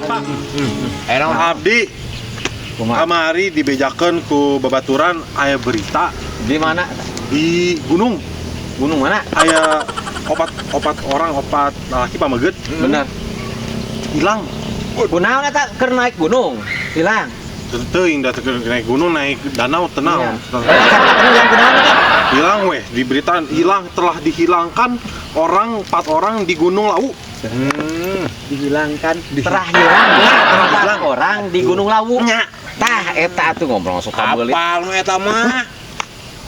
Pak, Enak. abdi kamari dibejakeun ku babaturan aya berita Di mana? di gunung Gunung mana? aya opat lalaki pameget Bener. hilang. Kunaon eta keur naik gunung? Hilang. Teuing da naik gunung naik danau tenang. Hilang kunaon eta? Hilang weh, diberitaan hilang, telah dihilangkan 4 orang di Gunung Lawu. Dihilangkan. Terah hilang ya, hilang. 4 orang di Gunung Lawu. Nya. Tah eta tuh ngobrol suka beulit. Apal nu eta mah?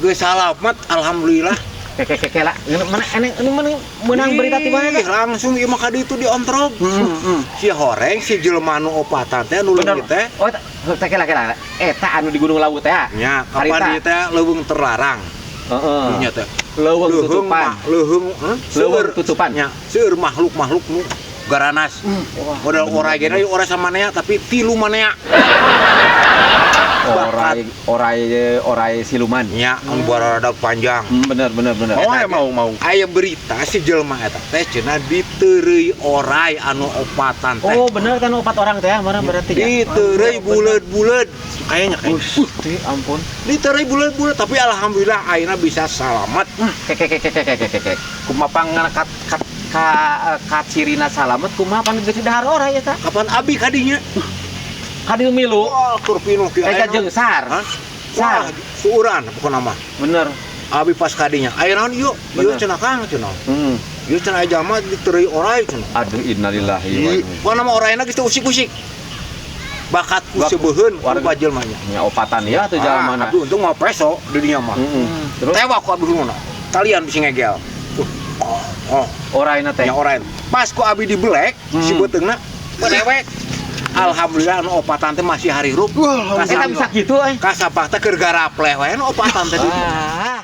Geus salamet alhamdulillah. Keke lah. Mana ini mana menang berita ti mana? Ih, langsung ieu mah ka ditu diontrog. Si horeng si jelema nu opatan teh nu leungit teh. Oh, teh kela. Eta anu di Gunung Lawu teh. Nya, kapan dieu teh leuweung terlarang. Heeh. Nya teh. Leuweung tutupan. Leuweung Leuweung tutupan. Nya, seueur makhluk-makhluk nu garanas. Modal orai gena ora samanea tapi tilu manea. Orai siluman. Nya, anu barada panjang. Bener. Mau. Aya berita si jelema eta teh cenah diteureuy orai anu opatan teh. Oh, bener kan 4 orang teh, mana berarti ya? Diteureuy buleud-buleud. Kayaknya Ampun. Diteureuy buleud-buleud tapi alhamdulillah ayeuna bisa salamet. Keke. Kumaha ka cirina salamet kumaha pan geus dahar orai eta? Kapan abi kadinya? Kadi milu. Wah, keur pinuh ki Eka ayeuna. jeung sar. Hah? Sar. Wah, suuran pokona mah. Bener. Abi pas kadinya. Ayeuna ieu Bener. cenah Kang cenah. Ieu cenah jama diteureuy orai cenah. Aduh innalillahi wa inna Pokona mah oraina geus teu usik-usik. Bakatku sebeuheun warga- warga jelmanya. nya opatan ya tuh jalan mana. Aduh, untung mau preso di dinya mah. Terus Tewa ku abi huluna. Kalian bisa ngegel. oraina teh. Nya orain. Pas ku abi dibelek si beuteungna dewek. Alhamdulillah anu opatan teh masih harirup. Eta bisa gitu Kasapah teh keur garapleh wae anu opatan teh. Ah.